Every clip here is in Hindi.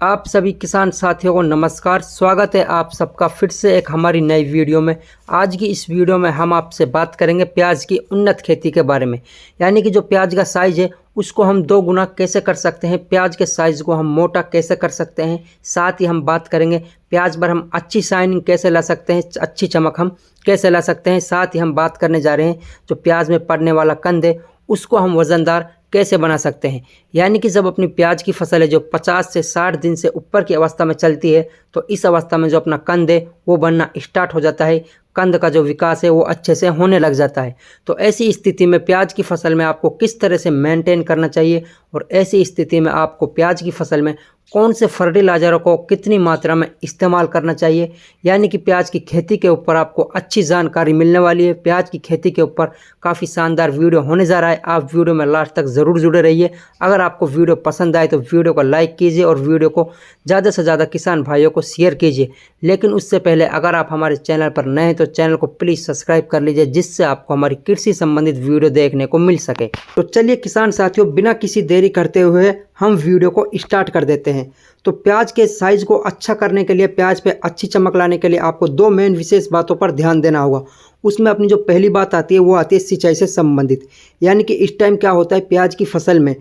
आप सभी किसान साथियों को नमस्कार। स्वागत है आप सबका फिर से एक हमारी नई वीडियो में। आज की इस वीडियो में हम आपसे बात करेंगे प्याज की उन्नत खेती के बारे में, यानी कि जो प्याज का साइज़ है उसको हम 2 गुना कैसे कर सकते हैं, प्याज के साइज़ को हम मोटा कैसे कर सकते हैं। साथ ही हम बात करेंगे प्याज पर हम अच्छी शाइनिंग कैसे ला सकते हैं, अच्छी चमक हम कैसे ला सकते हैं। साथ ही हम बात करने जा रहे हैं जो प्याज में पड़ने वाला कंद है उसको हम वज़नदार कैसे बना सकते हैं। यानी कि जब अपनी प्याज की फसल है जो 50 से 60 दिन से ऊपर की अवस्था में चलती है तो इस अवस्था में जो अपना कंद है वो बनना स्टार्ट हो जाता है, कंद का जो विकास है वो अच्छे से होने लग जाता है। तो ऐसी स्थिति में प्याज की फसल में आपको किस तरह से मेंटेन करना चाहिए और ऐसी स्थिति में आपको प्याज की फसल में कौन से फर्टिलाइज़रों को कितनी मात्रा में इस्तेमाल करना चाहिए, यानी कि प्याज की खेती के ऊपर आपको अच्छी जानकारी मिलने वाली है। प्याज की खेती के ऊपर काफ़ी शानदार वीडियो होने जा रहा है, आप वीडियो में लास्ट तक ज़रूर जुड़े रहिए। अगर आपको वीडियो पसंद आए तो वीडियो को लाइक कीजिए और वीडियो को ज़्यादा से ज़्यादा किसान भाइयों को शेयर कीजिए। लेकिन उससे पहले अगर आप हमारे चैनल पर नए हैं तो चैनल को प्लीज़ सब्सक्राइब कर लीजिए, जिससे आपको हमारी कृषि संबंधित वीडियो देखने को मिल सके। तो चलिए किसान साथियों, बिना किसी देरी करते हुए हम वीडियो को स्टार्ट कर देते हैं। तो प्याज के साइज़ को अच्छा करने के लिए, प्याज पे अच्छी चमक लाने के लिए आपको 2 मेन विशेष बातों पर ध्यान देना होगा। उसमें अपनी जो पहली बात आती है वो आती है सिंचाई से संबंधित। यानी कि इस टाइम क्या होता है, प्याज की फसल में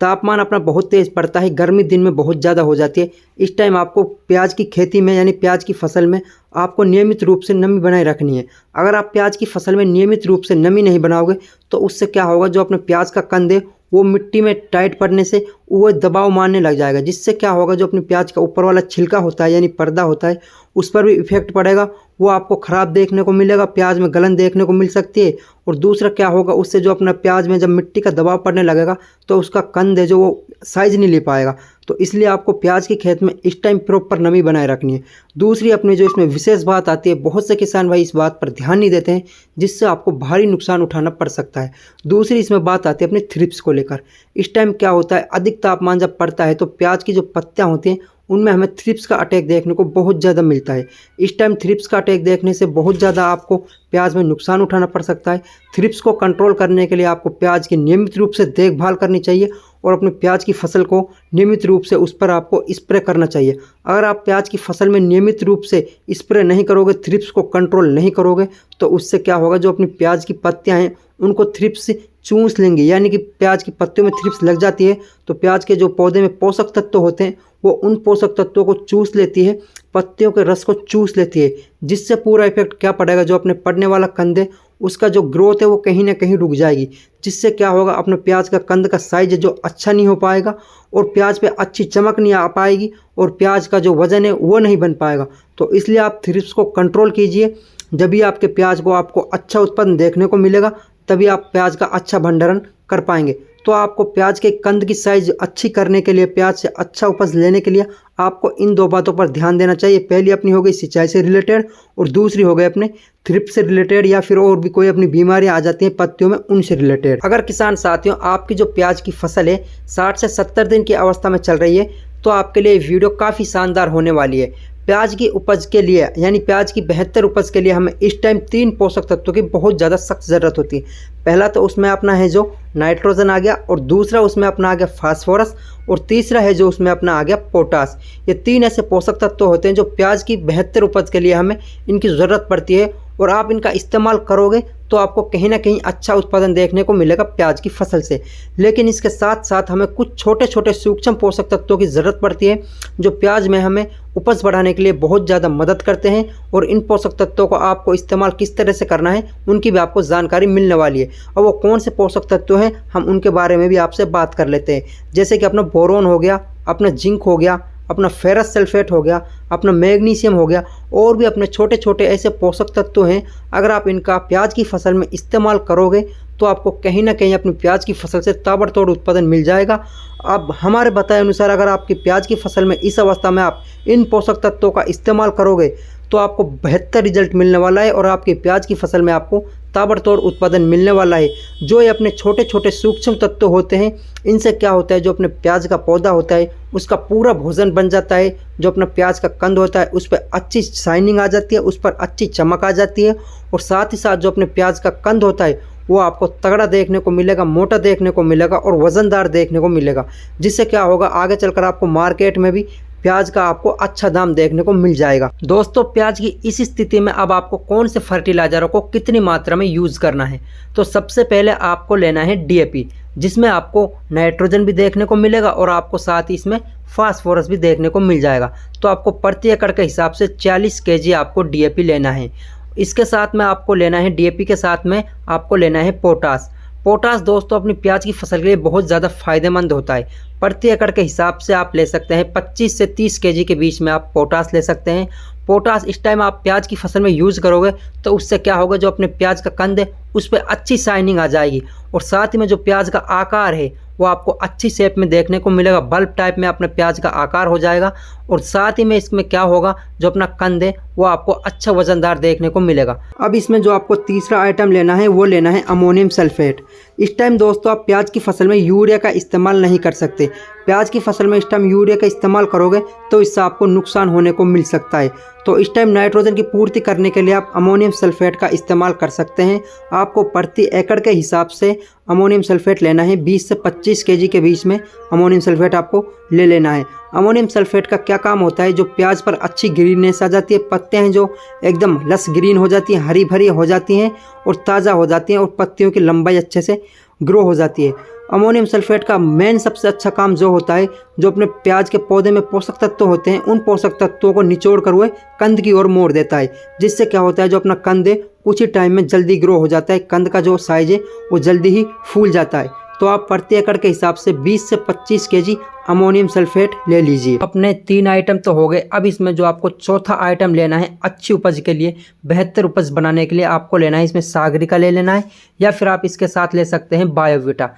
तापमान अपना बहुत तेज़ पड़ता है, गर्मी दिन में बहुत ज़्यादा हो जाती है। इस टाइम आपको प्याज की खेती में यानी प्याज की फसल में आपको नियमित रूप से नमी बनाए रखनी है। अगर आप प्याज की फसल में नियमित रूप से नमी नहीं बनाओगे तो उससे क्या होगा, जो अपने प्याज का कंद है वो मिट्टी में टाइट पड़ने से वो दबाव मारने लग जाएगा, जिससे क्या होगा, जो अपनी प्याज का ऊपर वाला छिलका होता है यानी पर्दा होता है उस पर भी इफेक्ट पड़ेगा, वो आपको ख़राब देखने को मिलेगा, प्याज में गलन देखने को मिल सकती है। और दूसरा क्या होगा, उससे जो अपना प्याज में जब मिट्टी का दबाव पड़ने लगेगा तो उसका कंद है जो वो साइज़ नहीं ले पाएगा। तो इसलिए आपको प्याज की खेत में इस टाइम प्रॉपर नमी बनाए रखनी है। दूसरी अपनी जो इसमें विशेष बात आती है, बहुत से किसान भाई इस बात पर ध्यान नहीं देते हैं, जिससे आपको भारी नुकसान उठाना पड़ सकता है। दूसरी इसमें बात आती है अपने थ्रिप्स को लेकर। इस टाइम क्या होता है, अधिक तापमान जब पड़ता है तो प्याज की जो पत्तियाँ होती हैं उनमें हमें थ्रिप्स का अटैक देखने को बहुत ज़्यादा मिलता है। इस टाइम थ्रिप्स का अटैक देखने से बहुत ज़्यादा आपको प्याज में नुकसान उठाना पड़ सकता है। थ्रिप्स को कंट्रोल करने के लिए आपको प्याज की नियमित रूप से देखभाल करनी चाहिए और अपने प्याज की फसल को नियमित रूप से उस पर आपको स्प्रे करना चाहिए। अगर आप प्याज की फसल में नियमित रूप से स्प्रे नहीं करोगे, थ्रिप्स को कंट्रोल नहीं करोगे, तो उससे क्या होगा, जो अपनी प्याज की पत्तियां हैं उनको थ्रिप्स चूस लेंगी। यानी कि प्याज की पत्तियों में थ्रिप्स लग जाती है तो प्याज के जो पौधे में पोषक तत्व होते हैं वो उन पोषक तत्वों को चूस लेती है, पत्तियों के रस को चूस लेती है, जिससे पूरा इफेक्ट क्या पड़ेगा, जो अपने पड़ने वाला कंद है उसका जो ग्रोथ है वो कहीं ना कहीं रुक जाएगी। जिससे क्या होगा, अपने प्याज का कंद का साइज जो अच्छा नहीं हो पाएगा और प्याज पे अच्छी चमक नहीं आ पाएगी और प्याज का जो वज़न है वो नहीं बन पाएगा। तो इसलिए आप थ्रिप्स को कंट्रोल कीजिए। जब भी आपके प्याज को आपको अच्छा उत्पादन देखने को मिलेगा तभी आप प्याज का अच्छा भंडारण कर पाएंगे। तो आपको प्याज के कंद की साइज़ अच्छी करने के लिए, प्याज से अच्छा उपज लेने के लिए आपको इन 2 बातों पर ध्यान देना चाहिए। पहली अपनी हो गई सिंचाई से रिलेटेड और दूसरी हो गई अपने थ्रिप्स से रिलेटेड, या फिर और भी कोई अपनी बीमारियां आ जाती हैं पत्तियों में उनसे रिलेटेड। अगर किसान साथियों आपकी जो प्याज की फसल है 60 से 70 दिन की अवस्था में चल रही है तो आपके लिए वीडियो काफ़ी शानदार होने वाली है। प्याज की उपज के लिए यानी प्याज की बेहतर उपज के लिए हमें इस टाइम 3 पोषक तत्वों की बहुत ज़्यादा सख्त ज़रूरत होती है। पहला तो उसमें अपना है जो नाइट्रोजन आ गया, और दूसरा उसमें अपना आ गया फास्फोरस, और तीसरा है जो उसमें अपना आ गया पोटास। ये 3 ऐसे पोषक तत्व होते हैं जो प्याज की बेहतर उपज के लिए हमें इनकी ज़रूरत पड़ती है, और आप इनका इस्तेमाल करोगे तो आपको कहीं ना कहीं अच्छा उत्पादन देखने को मिलेगा प्याज की फसल से। लेकिन इसके साथ साथ हमें कुछ छोटे छोटे सूक्ष्म पोषक तत्वों की ज़रूरत पड़ती है जो प्याज में हमें उपज बढ़ाने के लिए बहुत ज़्यादा मदद करते हैं, और इन पोषक तत्वों को आपको इस्तेमाल किस तरह से करना है उनकी भी आपको जानकारी मिलने वाली है। और वो कौन से पोषक तत्व हैं हम उनके बारे में भी आपसे बात कर लेते हैं। जैसे कि अपना बोरोन हो गया, अपना जिंक हो गया, अपना फेरस सल्फेट हो गया, अपना मैग्नीशियम हो गया, और भी अपने छोटे छोटे ऐसे पोषक तत्व हैं। अगर आप इनका प्याज की फसल में इस्तेमाल करोगे तो आपको कहीं ना कहीं अपनी प्याज की फसल से ताबड़तोड़ उत्पादन मिल जाएगा। अब हमारे बताए अनुसार अगर आपकी प्याज की फसल में इस अवस्था में आप इन पोषक तत्वों का इस्तेमाल करोगे तो आपको बेहतर रिजल्ट मिलने वाला है और आपकी प्याज की फसल में आपको ताबड़तोड़ उत्पादन मिलने वाला है। जो ये अपने छोटे छोटे सूक्ष्म तत्व होते हैं, इनसे क्या होता है, जो अपने प्याज का पौधा होता है उसका पूरा भोजन बन जाता है। जो अपना प्याज का कंद होता है उस पर अच्छी शाइनिंग आ जाती है, उस पर अच्छी चमक आ जाती है, और साथ ही साथ जो अपने प्याज का कंद होता है वो आपको तगड़ा देखने को मिलेगा, मोटा देखने को मिलेगा और वज़नदार देखने को मिलेगा। जिससे क्या होगा, आगे चलकर आपको मार्केट में भी प्याज का आपको अच्छा दाम देखने को मिल जाएगा। दोस्तों प्याज की इस स्थिति में अब आपको कौन से फर्टिलाइजरों को कितनी मात्रा में यूज़ करना है, तो सबसे पहले आपको लेना है DAP, जिसमें आपको नाइट्रोजन भी देखने को मिलेगा और आपको साथ ही इसमें फास्फोरस भी देखने को मिल जाएगा। तो आपको प्रति एकड़ के हिसाब से 40 kg आपको DAP लेना है। इसके साथ में आपको लेना है DAP के साथ में आपको लेना है पोटास। पोटास दोस्तों अपनी प्याज की फसल के लिए बहुत ज़्यादा फायदेमंद होता है। प्रति एकड़ के हिसाब से आप ले सकते हैं 25 से 30 kg के बीच में आप पोटास ले सकते हैं। पोटास इस टाइम आप प्याज की फसल में यूज़ करोगे तो उससे क्या होगा, जो अपने प्याज का कंद है उस पर अच्छी शाइनिंग आ जाएगी और साथ ही में जो प्याज का आकार है वो आपको अच्छी शेप में देखने को मिलेगा, बल्ब टाइप में अपने प्याज का आकार हो जाएगा और साथ ही में इसमें क्या होगा, जो अपना कंद है वो आपको अच्छा वजनदार देखने को मिलेगा। अब इसमें जो आपको तीसरा आइटम लेना है वो लेना है अमोनियम सल्फेट। इस टाइम दोस्तों आप प्याज की फसल में यूरिया का इस्तेमाल नहीं कर सकते। प्याज की फसल में इस टाइम यूरिया का इस्तेमाल करोगे तो इससे आपको नुकसान होने को मिल सकता है। तो इस टाइम नाइट्रोजन की पूर्ति करने के लिए आप अमोनियम सल्फेट का इस्तेमाल कर सकते हैं। आपको प्रति एकड़ के हिसाब से अमोनियम सल्फेट लेना है, 20 से 25 kg के बीच में अमोनियम सल्फेट आपको ले लेना है। अमोनियम सल्फेट का क्या काम होता है, जो प्याज पर अच्छी ग्रीननेस आ जाती है, पत्ते हैं जो एकदम लस ग्रीन हो जाती हैं, हरी भरी हो जाती हैं और ताज़ा हो जाती हैं और पत्तियों की लंबाई अच्छे से ग्रो हो जाती है। अमोनियम सल्फेट का मेन सबसे अच्छा काम जो होता है, जो अपने प्याज के पौधे में पोषक तत्व होते हैं उन पोषक तत्वों को निचोड़ कर हुए कंद की ओर मोड़ देता है, जिससे क्या होता है, जो अपना कंद है कुछ ही टाइम में जल्दी ग्रो हो जाता है, कंद का जो साइज है वो जल्दी ही फूल जाता है। तो आप प्रति एकड़ के हिसाब से 20 से 25 kg अमोनियम सल्फेट ले लीजिए। अपने 3 आइटम तो हो गए। अब इसमें जो आपको चौथा आइटम लेना है अच्छी उपज के लिए, बेहतर उपज बनाने के लिए आपको लेना है इसमें सागरिका ले लेना है, या फिर आप इसके साथ ले सकते हैं बायोवीटा।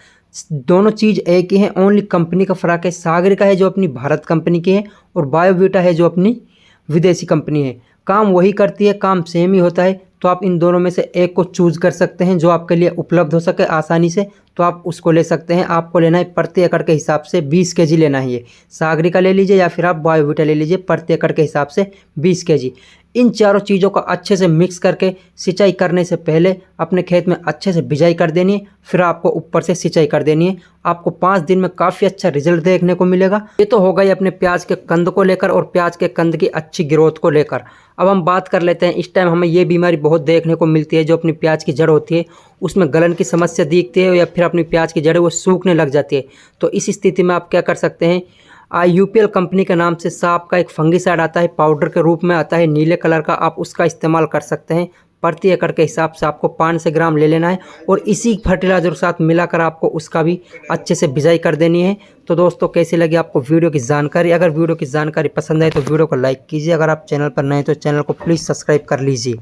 दोनों चीज़ एक ही है, ओनली कंपनी का फ़र्क है। सागरिका है जो अपनी भारत कंपनी की है और बायोवीटा है जो अपनी विदेशी कंपनी है। काम वही करती है, काम सेम ही होता है। तो आप इन दोनों में से एक को चूज़ कर सकते हैं जो आपके लिए उपलब्ध हो सके आसानी से, तो आप उसको ले सकते हैं। आपको लेना है प्रति एकड़ के हिसाब से 20 kg लेना है। ये सागरिका ले लीजिए या फिर आप बायोवीटा ले लीजिए, प्रति एकड़ के हिसाब से 20 kg। इन चारों चीज़ों को अच्छे से मिक्स करके सिंचाई करने से पहले अपने खेत में अच्छे से बिजाई कर देनी है, फिर आपको ऊपर से सिंचाई कर देनी है। आपको 5 दिन में काफ़ी अच्छा रिजल्ट देखने को मिलेगा। ये तो हो गई अपने प्याज के कंद को लेकर और प्याज के कंद की अच्छी ग्रोथ को लेकर। अब हम बात कर लेते हैं, इस टाइम हमें ये बीमारी बहुत देखने को मिलती है, जो अपनी प्याज की जड़ होती है उसमें गलन की समस्या दिखती है या फिर अपनी प्याज की जड़ें वो सूखने लग जाती है। तो इस स्थिति में आप क्या कर सकते हैं, IUPL कंपनी के नाम से सांप का एक फंगिसाइड आता है, पाउडर के रूप में आता है नीले कलर का, आप उसका इस्तेमाल कर सकते हैं। प्रति एकड़ के हिसाब से आपको 500 ग्राम ले लेना है और इसी फर्टिलाइजर के साथ मिलाकर आपको उसका भी अच्छे से बिजाई कर देनी है। तो दोस्तों कैसी लगी आपको वीडियो की जानकारी? अगर वीडियो की जानकारी पसंद आए तो वीडियो को लाइक कीजिए। अगर आप चैनल पर नए तो चैनल को प्लीज़ सब्सक्राइब कर लीजिए।